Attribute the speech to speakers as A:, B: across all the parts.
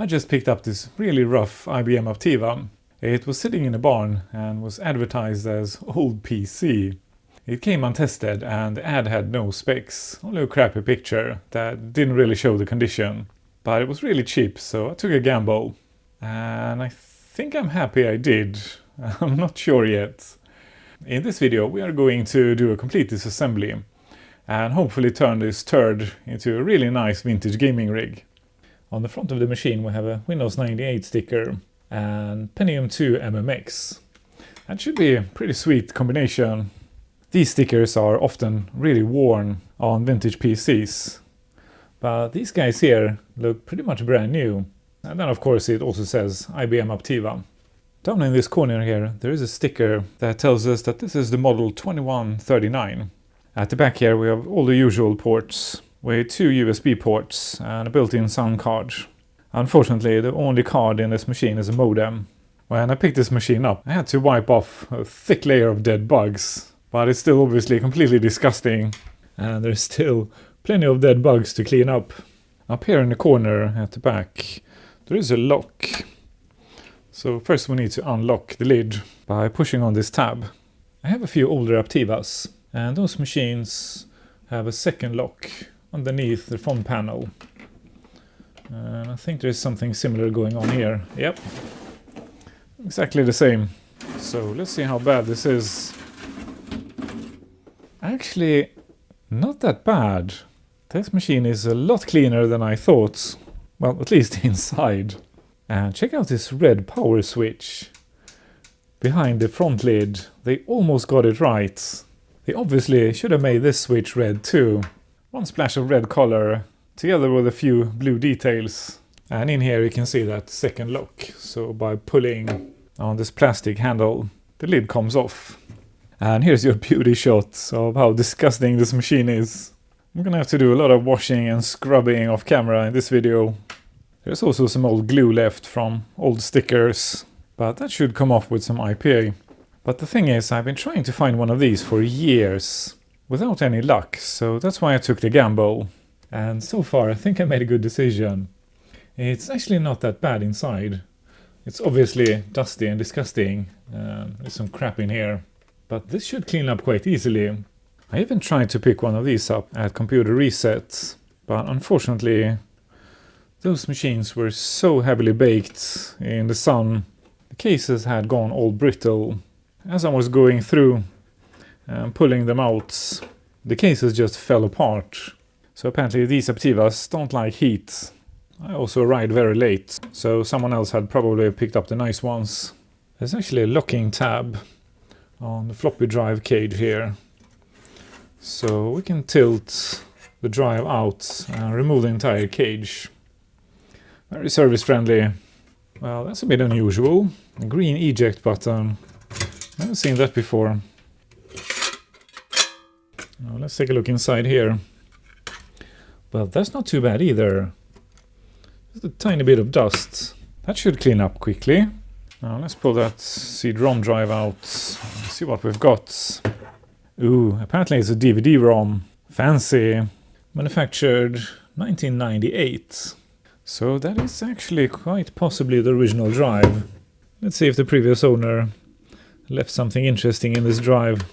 A: I just picked up this really rough IBM Aptiva. It was sitting in a barn and was advertised as old PC. It came untested and the ad had no specs, only a crappy picture that didn't really show the condition. But it was really cheap, so I took a gamble. And I think I'm happy I did. I'm not sure yet. In this video we are going to do a complete disassembly and hopefully turn this turd into a really nice vintage gaming rig. On the front of the machine we have a Windows 98 sticker and Pentium 2 MMX. That should be a pretty sweet combination. These stickers are often really worn on vintage PCs, but these guys here look pretty much brand new. And then of course it also says IBM Aptiva. Down in this corner here there is a sticker that tells us that this is the model 2139. At the back here we have all the usual ports with 2 USB ports and a built-in sound card. Unfortunately the only card in this machine is a modem. When I picked this machine up I had to wipe off a thick layer of dead bugs, but it's still obviously completely disgusting and there's still plenty of dead bugs to clean up. Up here in the corner at the back there is a lock. So first we need to unlock the lid by pushing on this tab. I have a few older Aptivas and those machines have a second lock underneath the front panel. And I think there's something similar going on here. Yep, exactly the same. So let's see how bad this is. Actually, not that bad. This machine is a lot cleaner than I thought. Well, at least inside. And check out this red power switch behind the front lid. They almost got it right. They obviously should have made this switch red too. One splash of red color together with a few blue details. And in here you can see that second lock. So by pulling on this plastic handle, the lid comes off. And here's your beauty shot of how disgusting this machine is. I'm gonna have to do a lot of washing and scrubbing off camera in this video. There's also some old glue left from old stickers, but that should come off with some IPA. But the thing is, I've been trying to find one of these for years without any luck, so that's why I took the gamble. And so far I think I made a good decision. It's actually not that bad inside. It's obviously dusty and disgusting, there's some crap in here, but this should clean up quite easily. I even tried to pick one of these up at computer resets, but unfortunately those machines were so heavily baked in the sun. The cases had gone all brittle. As I was going through and pulling them out, the cases just fell apart. So apparently these Aptivas don't like heat. I also arrived very late, so someone else had probably picked up the nice ones. There's actually a locking tab on the floppy drive cage here. So we can tilt the drive out and remove the entire cage. Very service friendly. Well, that's a bit unusual. A green eject button. Never seen that before. Now let's take a look inside here. Well, that's not too bad either. Just a tiny bit of dust. That should clean up quickly. Now let's pull that CD-ROM drive out. See what we've got. Ooh, apparently it's a DVD-ROM. Fancy. Manufactured 1998. So that is actually quite possibly the original drive. Let's see if the previous owner left something interesting in this drive.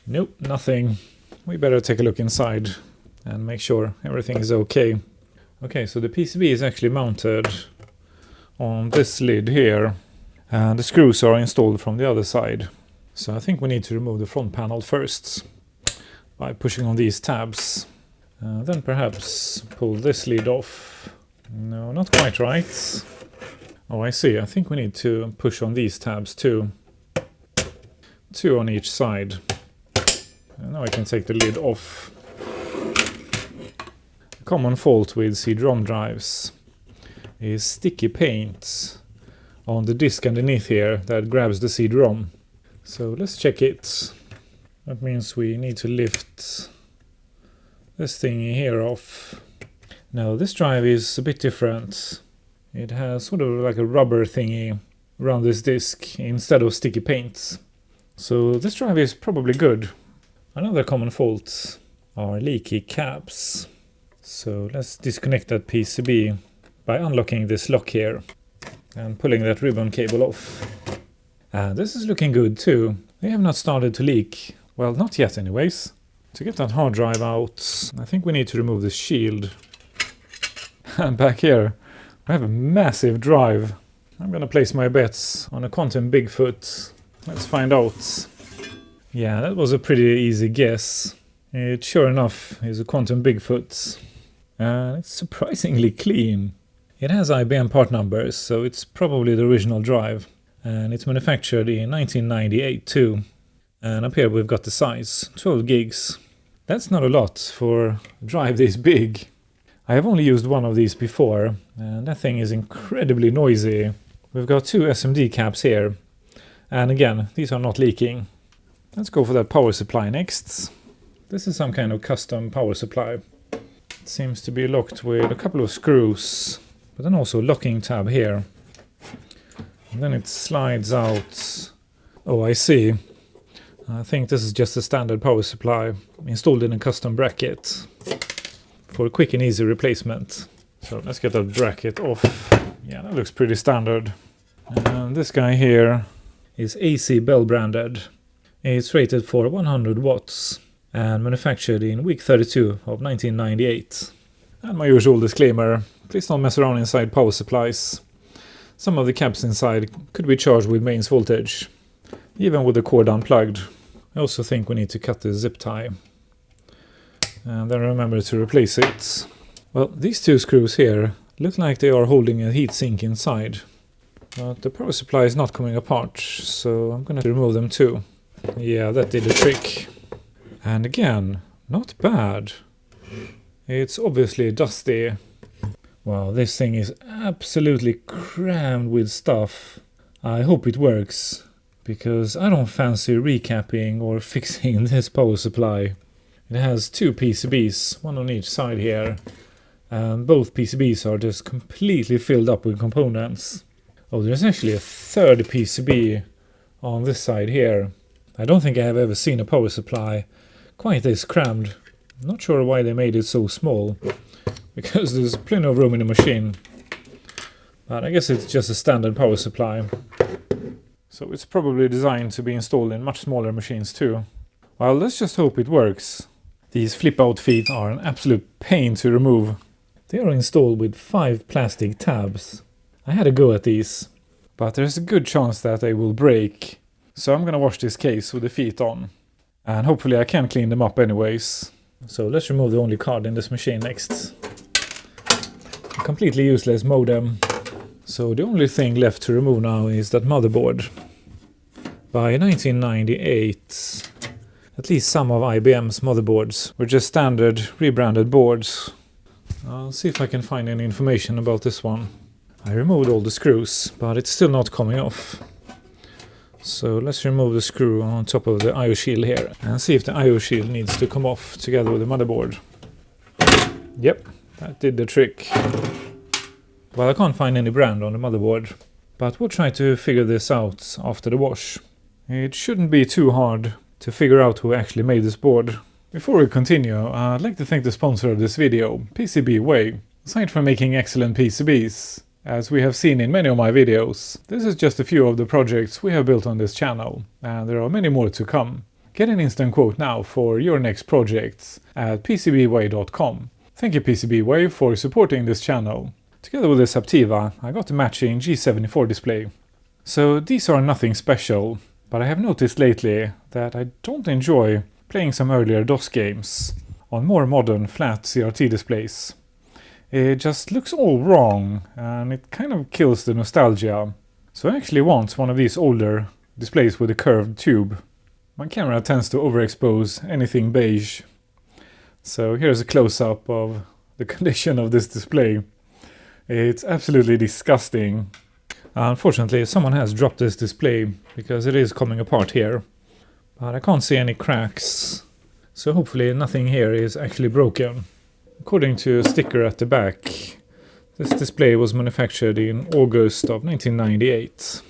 A: Nope, nothing. We better take a look inside and make sure everything is okay. Okay, so the PCB is actually mounted on this lid here and the screws are installed from the other side. So I think we need to remove the front panel first by pushing on these tabs. Then perhaps pull this lid off. No, not quite right. Oh, I see. I think we need to push on these tabs too. 2 on each side. And now I can take the lid off. A common fault with CD-ROM drives is sticky paint on the disk underneath here that grabs the CD-ROM. So let's check it. That means we need to lift this thingy here off. Now this drive is a bit different. It has sort of like a rubber thingy around this disk instead of sticky paint. So this drive is probably good. Another common fault are leaky caps. So let's disconnect that PCB by unlocking this lock here and pulling that ribbon cable off. And this is looking good too. They have not started to leak. Well, not yet anyways. To get that hard drive out, I think we need to remove this shield. And back here, I have a massive drive. I'm gonna place my bets on a Quantum Bigfoot. Let's find out. Yeah, that was a pretty easy guess. It sure enough is a Quantum Bigfoot. It's surprisingly clean. It has IBM part numbers, so it's probably the original drive. And it's manufactured in 1998 too. And up here we've got the size, 12 gigs. That's not a lot for a drive this big. I have only used one of these before, and that thing is incredibly noisy. We've got two SMD caps here, and again, these are not leaking. Let's go for that power supply next. This is some kind of custom power supply. It seems to be locked with a couple of screws, but then also a locking tab here. And then it slides out. Oh, I see. I think this is just a standard power supply installed in a custom bracket for a quick and easy replacement. So let's get that bracket off. Yeah, that looks pretty standard. And this guy here is AC Bell branded. It's rated for 100 watts and manufactured in week 32 of 1998. And my usual disclaimer, please don't mess around inside power supplies. Some of the caps inside could be charged with mains voltage, even with the cord unplugged. I also think we need to cut the zip tie. And then remember to replace it. Well, these two screws here look like they are holding a heatsink inside. But the power supply is not coming apart, so I'm gonna remove them too. Yeah, that did the trick. And again, not bad. It's obviously dusty. Wow, this thing is absolutely crammed with stuff. I hope it works, because I don't fancy recapping or fixing this power supply. It has two PCBs, one on each side here, and both PCBs are just completely filled up with components. Oh, there's actually a third PCB on this side here. I don't think I have ever seen a power supply quite this crammed. I'm not sure why they made it so small, because there's plenty of room in the machine. But I guess it's just a standard power supply. So it's probably designed to be installed in much smaller machines too. Well, let's just hope it works. These flip-out feet are an absolute pain to remove. They are installed with 5 plastic tabs. I had a go at these, but there's a good chance that they will break. So I'm gonna wash this case with the feet on. And hopefully I can clean them up anyways. So let's remove the only card in this machine next. A completely useless modem. So the only thing left to remove now is that motherboard. By 1998, at least some of IBM's motherboards were just standard rebranded boards. I'll see if I can find any information about this one. I removed all the screws, but it's still not coming off. So let's remove the screw on top of the I/O shield here and see if the I/O shield needs to come off together with the motherboard. Yep, that did the trick. Well, I can't find any brand on the motherboard, but we'll try to figure this out after the wash. It shouldn't be too hard to figure out who actually made this board. Before we continue, I'd like to thank the sponsor of this video, PCBWay. Aside from making excellent PCBs, as we have seen in many of my videos, this is just a few of the projects we have built on this channel, and there are many more to come. Get an instant quote now for your next projects at PCBWay.com. Thank you PCBWay for supporting this channel. Together with this Aptiva, I got a matching G74 display. So these are nothing special, but I have noticed lately that I don't enjoy playing some earlier DOS games on more modern flat CRT displays. It just looks all wrong, and it kind of kills the nostalgia. So I actually want one of these older displays with a curved tube. My camera tends to overexpose anything beige. So here's a close-up of the condition of this display. It's absolutely disgusting. Unfortunately, someone has dropped this display because it is coming apart here. But I can't see any cracks, so hopefully nothing here is actually broken. According to a sticker at the back, this display was manufactured in August of 1998.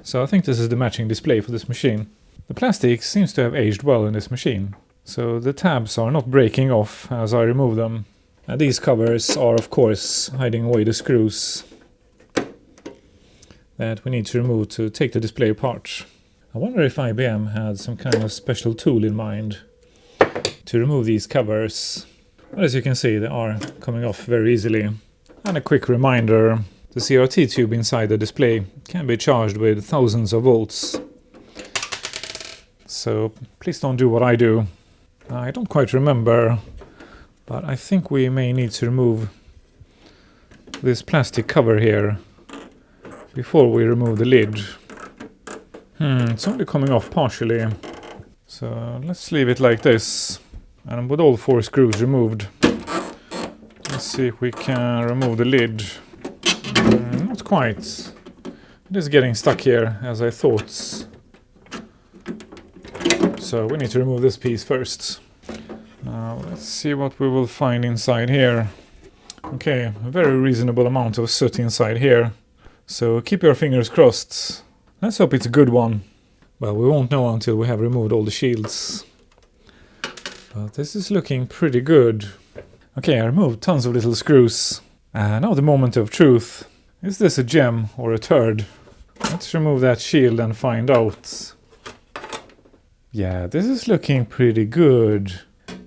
A: So I think this is the matching display for this machine. The plastic seems to have aged well in this machine, so the tabs are not breaking off as I remove them. And these covers are of course hiding away the screws that we need to remove to take the display apart. I wonder if IBM had some kind of special tool in mind to remove these covers. But as you can see, they are coming off very easily. And a quick reminder, the CRT tube inside the display can be charged with thousands of volts. So please don't do what I do. I don't quite remember, but I think we may need to remove this plastic cover here before we remove the lid. It's only coming off partially. So let's leave it like this. And with all 4 screws removed, let's see if we can remove the lid. Not quite. It is getting stuck here as I thought. So we need to remove this piece first. Now let's see what we will find inside here. Okay, a very reasonable amount of soot inside here. So keep your fingers crossed. Let's hope it's a good one. Well, we won't know until we have removed all the shields. But this is looking pretty good. Okay, I removed tons of little screws. And now the moment of truth. Is this a gem or a turd? Let's remove that shield and find out. Yeah, this is looking pretty good.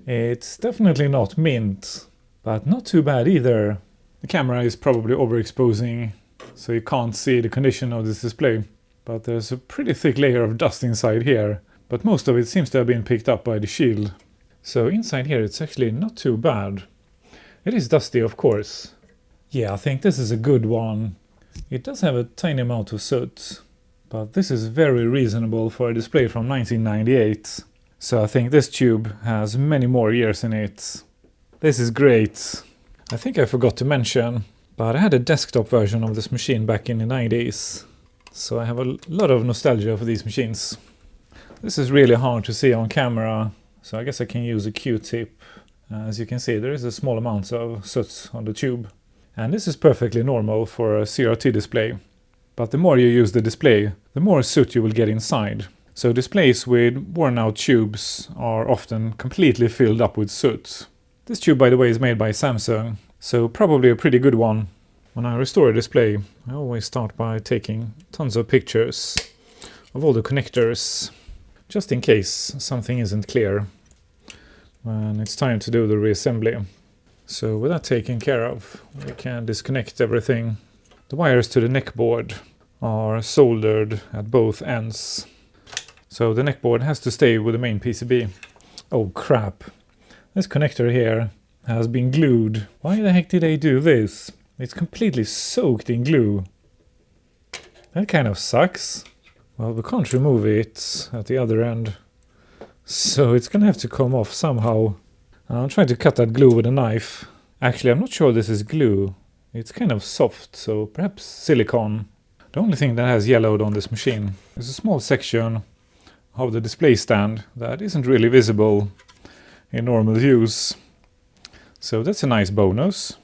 A: It's definitely not mint, but not too bad either. The camera is probably overexposing, so you can't see the condition of this display. But there's a pretty thick layer of dust inside here, but most of it seems to have been picked up by the shield. So inside here it's actually not too bad. It is dusty, of course. Yeah, I think this is a good one. It does have a tiny amount of soot, but this is very reasonable for a display from 1998. So I think this tube has many more years in it. This is great. I think I forgot to mention, but I had a desktop version of this machine back in the 90s. So I have a lot of nostalgia for these machines. This is really hard to see on camera, so I guess I can use a Q-tip. As you can see, there is a small amount of soot on the tube. And this is perfectly normal for a CRT display. But the more you use the display, the more soot you will get inside. So displays with worn out tubes are often completely filled up with soot. This tube, by the way, is made by Samsung, so probably a pretty good one. When I restore a display, I always start by taking tons of pictures of all the connectors, just in case something isn't clear when it's time to do the reassembly. So with that taken care of, we can disconnect everything. The wires to the neckboard are soldered at both ends. So the neckboard has to stay with the main PCB. Oh crap. This connector here has been glued. Why the heck did they do this? It's completely soaked in glue. That kind of sucks. Well, we can't remove it at the other end. So it's gonna have to come off somehow. I'll try to cut that glue with a knife. Actually, I'm not sure this is glue. It's kind of soft, so perhaps silicone. The only thing that has yellowed on this machine is a small section of the display stand that isn't really visible in normal use. So that's a nice bonus.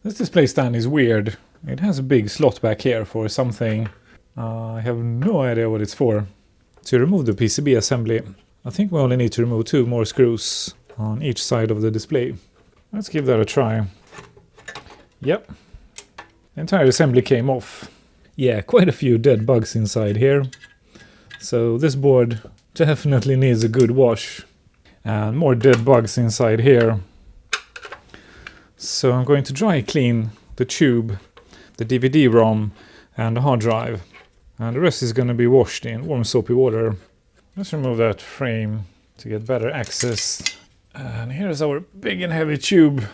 A: This display stand is weird. It has a big slot back here for something. I have no idea what it's for. To remove the PCB assembly, I think we only need to remove 2 more screws on each side of the display. Let's give that a try. Yep. The entire assembly came off. Yeah, quite a few dead bugs inside here. So this board definitely needs a good wash. And more dead bugs inside here. So I'm going to dry clean the tube, the DVD-ROM and the hard drive. And the rest is going to be washed in warm soapy water. Let's remove that frame to get better access. And here's our big and heavy tube.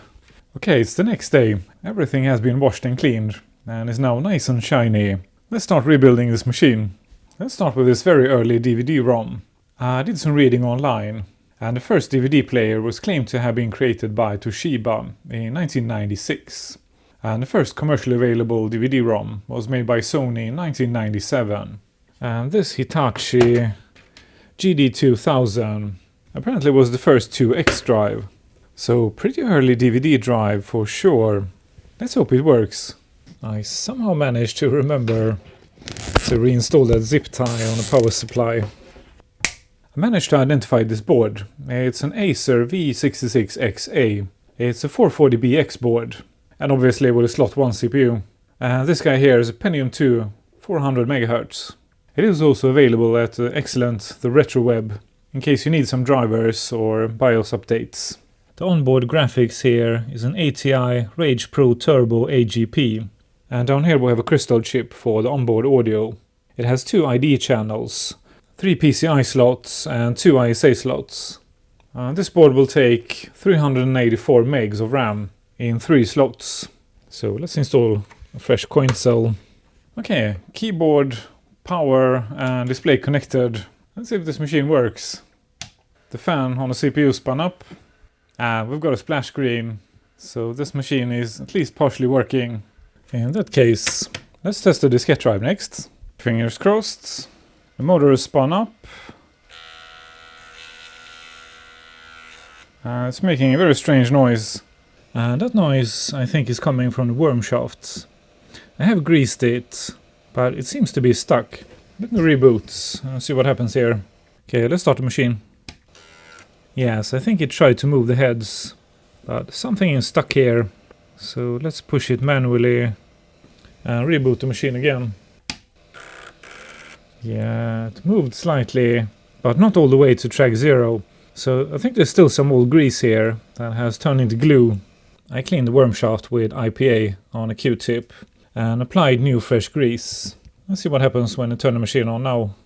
A: Okay, it's the next day. Everything has been washed and cleaned and is now nice and shiny. Let's start rebuilding this machine. Let's start with this very early DVD-ROM. I did some reading online, and the first DVD player was claimed to have been created by Toshiba in 1996. And the first commercially available DVD-ROM was made by Sony in 1997. And this Hitachi GD2000 apparently was the first 2X drive. So pretty early DVD drive for sure. Let's hope it works. I somehow managed to remember to reinstall that zip tie on the power supply. I managed to identify this board. It's an Acer V66XA. It's a 440BX board, and obviously with a slot 1 CPU. This guy here is a Pentium 2 400 MHz. It is also available at Excellent, the RetroWeb, in case you need some drivers or BIOS updates. The onboard graphics here is an ATI Rage Pro Turbo AGP. And down here we have a crystal chip for the onboard audio. It has 2 ID channels, 3 PCI slots and 2 ISA slots. This board will take 384 megs of RAM in 3 slots. So let's install a fresh coin cell. Okay, keyboard, power and display connected. Let's see if this machine works. The fan on the CPU spun up. We've got a splash screen, so this machine is at least partially working. In that case, let's test the diskette drive next. Fingers crossed. The motor is spun up. It's making a very strange noise. That noise, I think, is coming from the worm shaft. I have greased it, but it seems to be stuck. Let me reboot and see what happens here. Okay, let's start the machine. Yes, I think it tried to move the heads, but something is stuck here. So let's push it manually and reboot the machine again. Yeah, it moved slightly, but not all the way to track 0. So I think there's still some old grease here that has turned into glue. I cleaned the worm shaft with IPA on a Q-tip and applied new fresh grease. Let's see what happens when I turn the machine on now.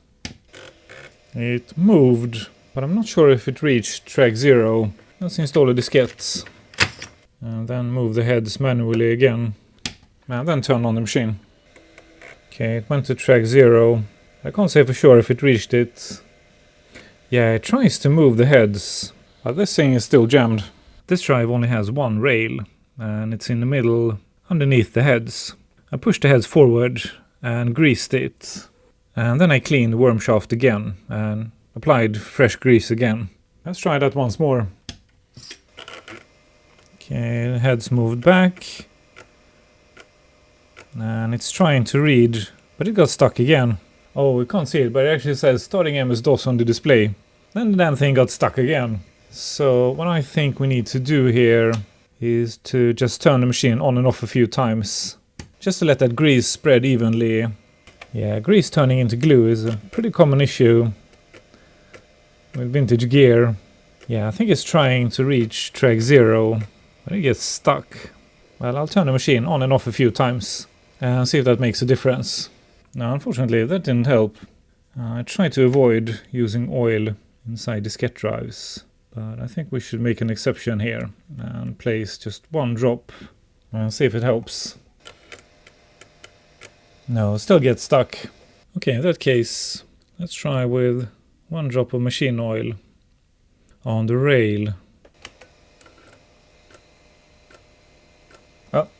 A: It moved, but I'm not sure if it reached track 0. Let's install a diskette. And then move the heads manually again. And then turn on the machine. Okay, it went to track 0. I can't say for sure if it reached it. Yeah, it tries to move the heads, but this thing is still jammed. This drive only has 1 rail, and it's in the middle underneath the heads. I pushed the heads forward and greased it. And then I cleaned the worm shaft again and applied fresh grease again. Let's try that once more. Okay, the heads moved back. And it's trying to read, but it got stuck again. Oh, we can't see it, but it actually says starting MS-DOS on the display. Then the damn thing got stuck again. So what I think we need to do here is to just turn the machine on and off a few times. Just to let that grease spread evenly. Yeah, grease turning into glue is a pretty common issue with vintage gear. Yeah, I think it's trying to reach track 0, but it gets stuck. Well, I'll turn the machine on and off a few times and see if that makes a difference. Now, unfortunately, that didn't help. I tried to avoid using oil inside diskette drives, but I think we should make an exception here and place just 1 drop and see if it helps. No, it still gets stuck. Okay, in that case, let's try with 1 drop of machine oil on the rail.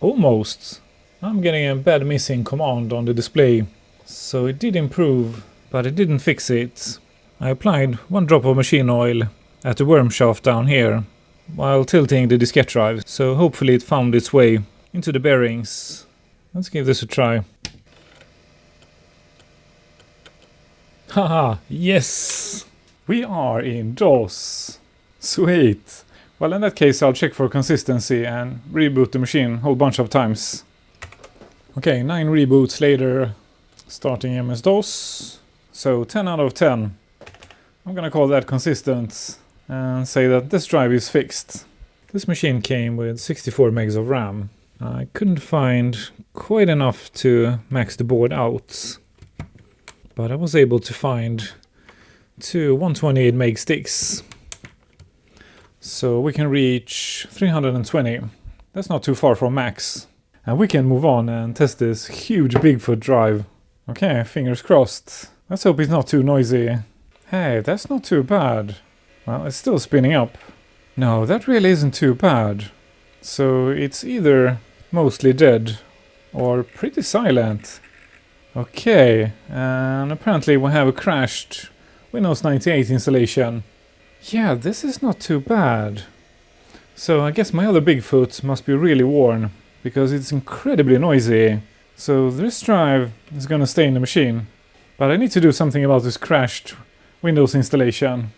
A: Almost. I'm getting a bad missing command on the display. So it did improve, but it didn't fix it. I applied 1 drop of machine oil at the worm shaft down here while tilting the diskette drive, so hopefully it found its way into the bearings. Let's give this a try. Haha, yes! We are in DOS. Sweet! Well, in that case I'll check for consistency and reboot the machine a whole bunch of times. Okay, 9 reboots later, starting MS-DOS. So 10 out of 10. I'm gonna call that consistent and say that this drive is fixed. This machine came with 64 megs of RAM. I couldn't find quite enough to max the board out, but I was able to find 2 128 meg sticks. So we can reach 320. That's not too far from max. And we can move on and test this huge Bigfoot drive. Okay, fingers crossed. Let's hope it's not too noisy. Hey, that's not too bad. Well, it's still spinning up. No, that really isn't too bad. So it's either mostly dead or pretty silent. Okay, and apparently we have a crashed Windows 98 installation. Yeah, this is not too bad. So I guess my other Bigfoot must be really worn, because it's incredibly noisy. So this drive is gonna stay in the machine. But I need to do something about this crashed Windows installation.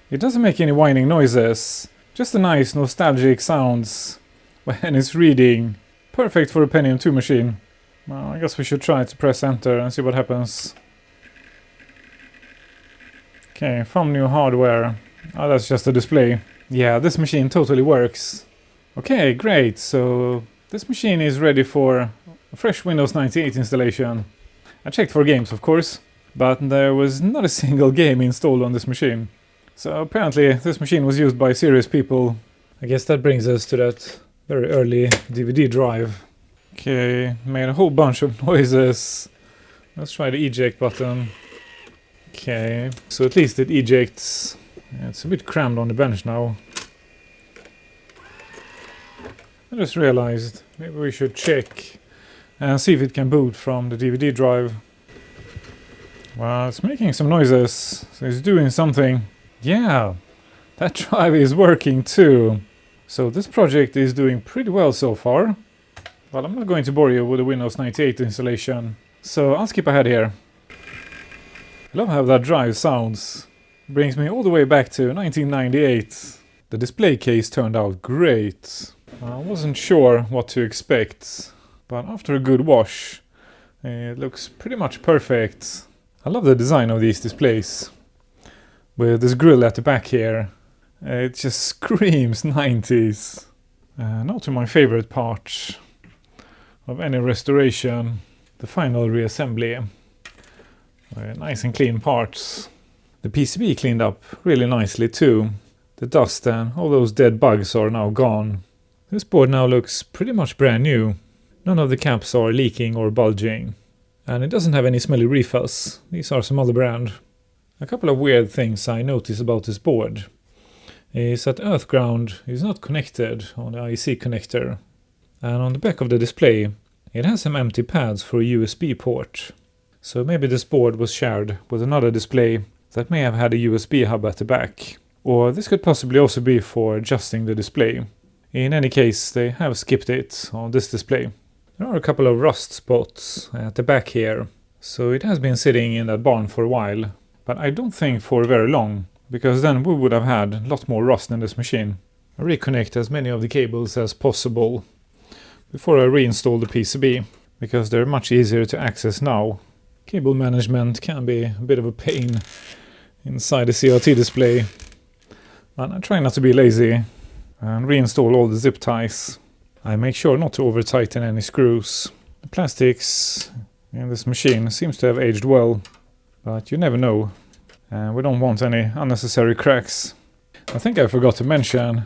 A: It doesn't make any whining noises, Just a nice nostalgic sounds when it's reading. Perfect for a Pentium 2 machine. Well, I guess we should try to press enter and see what happens. Okay, from new hardware. Oh, that's just a display. Yeah, this machine totally works. Okay, great. So this machine is ready for a fresh Windows 98 installation. I checked for games, of course, but there was not a single game installed on this machine. So apparently this machine was used by serious people. I guess that brings us to that very early DVD drive. Okay, made a whole bunch of noises. Let's try the eject button. Okay, so at least it ejects. It's a bit crammed on the bench now. I just realized maybe we should check and see if it can boot from the DVD drive. Well, it's making some noises, so it's doing something. Yeah, that drive is working too. So this project is doing pretty well so far. Well, I'm not going to bore you with the Windows 98 installation, so I'll skip ahead here. I love how that drive sounds. Brings me all the way back to 1998. The display case turned out great. I wasn't sure what to expect, but after a good wash, it looks pretty much perfect. I love the design of these displays. With this grill at the back here, it just screams 90s. Now to my favorite part of any restoration, the final reassembly. Nice and clean parts. The PCB cleaned up really nicely too. The dust and all those dead bugs are now gone. This board now looks pretty much brand new. None of the caps are leaking or bulging. And it doesn't have any smelly refills. These are some other brand. A couple of weird things I noticed about this board is that earth ground is not connected on the IC connector. And on the back of the display it has some empty pads for a USB port. So maybe this board was shared with another display that may have had a USB hub at the back. Or this could possibly also be for adjusting the display. In any case, they have skipped it on this display. There are a couple of rust spots at the back here. So it has been sitting in that barn for a while. But I don't think for very long, because then we would have had a lot more rust in this machine. I reconnect as many of the cables as possible before I reinstall the PCB, because they're much easier to access now. Cable management can be a bit of a pain inside the CRT display, but I try not to be lazy and reinstall all the zip ties. I make sure not to over tighten any screws. The plastics in this machine seems to have aged well, but you never know, and we don't want any unnecessary cracks. I think I forgot to mention,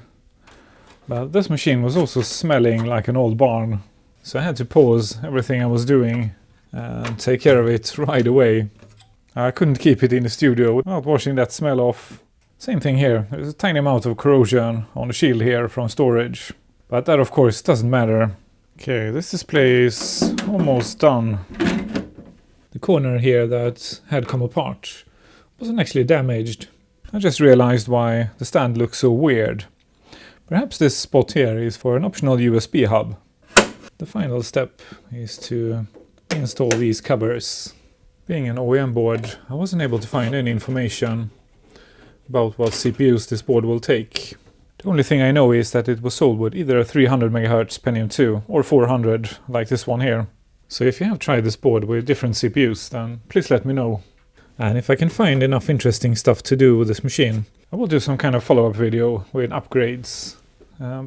A: but this machine was also smelling like an old barn, so I had to pause everything I was doing and take care of it right away. I couldn't keep it in the studio without washing that smell off. Same thing here, there's a tiny amount of corrosion on the shield here from storage, but that of course doesn't matter. Okay, this display is almost done. The corner here that had come apart wasn't actually damaged. I just realized why the stand looks so weird. Perhaps this spot here is for an optional USB hub. The final step is to install these covers. Being an OEM board, I wasn't able to find any information about what CPUs this board will take. The only thing I know is that it was sold with either a 300 MHz Pentium 2 or 400 like this one here. So if you have tried this board with different CPUs, then please let me know. And if I can find enough interesting stuff to do with this machine, I will do some kind of follow-up video with upgrades,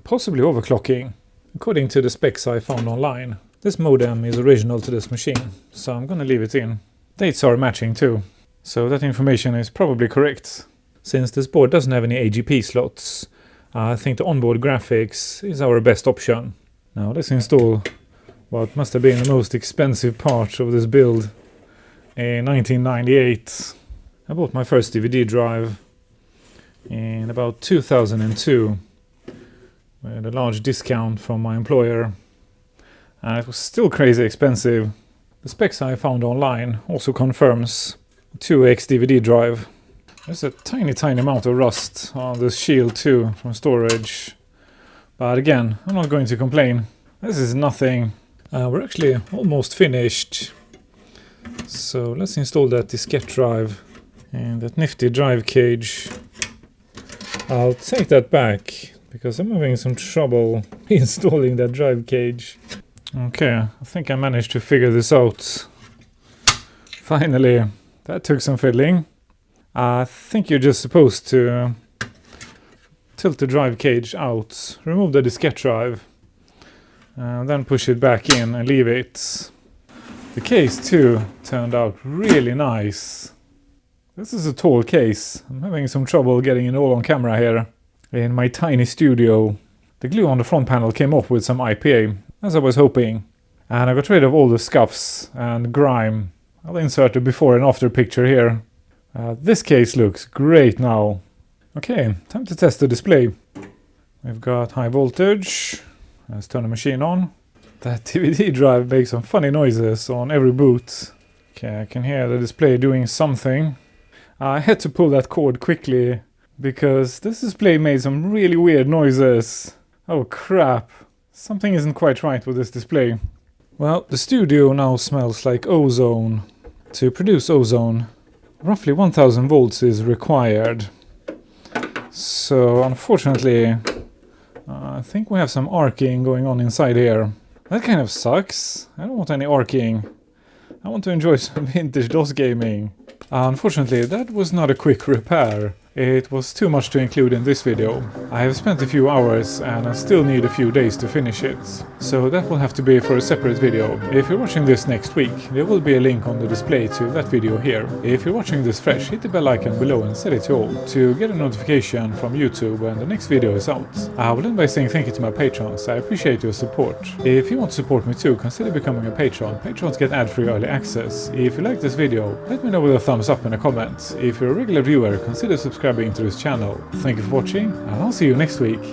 A: possibly overclocking. According to the specs I found online, this modem is original to this machine, so I'm gonna leave it in. Dates are matching too, so that information is probably correct. Since this board doesn't have any AGP slots, I think the onboard graphics is our best option. Now let's install what must have been the most expensive part of this build in 1998. I bought my first DVD drive in about 2002 with a large discount from my employer, and it was still crazy expensive. The specs I found online also confirms a 2X DVD drive. There's a tiny amount of rust on this shield too from storage, but again, I'm not going to complain. This is nothing. We're actually almost finished, so let's install that diskette drive and that nifty drive cage. I'll take that back because I'm having some trouble installing that drive cage. Okay, I think I managed to figure this out. Finally, that took some fiddling. I think you're just supposed to tilt the drive cage out, remove the diskette drive, and then push it back in and leave it. The case too turned out really nice. This is a tall case. I'm having some trouble getting it all on camera here. In my tiny studio, the glue on the front panel came off with some IPA, as I was hoping. And I got rid of all the scuffs and grime. I'll insert a before and after picture here. This case looks great now. Okay, time to test the display. We've got high voltage. Let's turn the machine on. That DVD drive makes some funny noises on every boot. Okay, I can hear the display doing something. I had to pull that cord quickly because this display made some really weird noises. Oh crap, something isn't quite right with this display. Well, the studio now smells like ozone. To produce ozone, roughly 1000 volts is required. So unfortunately, I think we have some arcing going on inside here. That kind of sucks. I don't want any arcing. I want to enjoy some vintage DOS gaming. Unfortunately, that was not a quick repair. It was too much to include in this video. I have spent a few hours and I still need a few days to finish it. So that will have to be for a separate video. If you're watching this next week, there will be a link on the display to that video here. If you're watching this fresh, hit the bell icon below and set it to all to get a notification from YouTube when the next video is out. I will end by saying thank you to my patrons. I appreciate your support. If you want to support me too, consider becoming a patron. Patrons get ad-free early access. If you like this video, let me know with a thumbs up in the comments. If you're a regular viewer, consider subscribing to this channel. Thank you for watching, and I'll see you next week.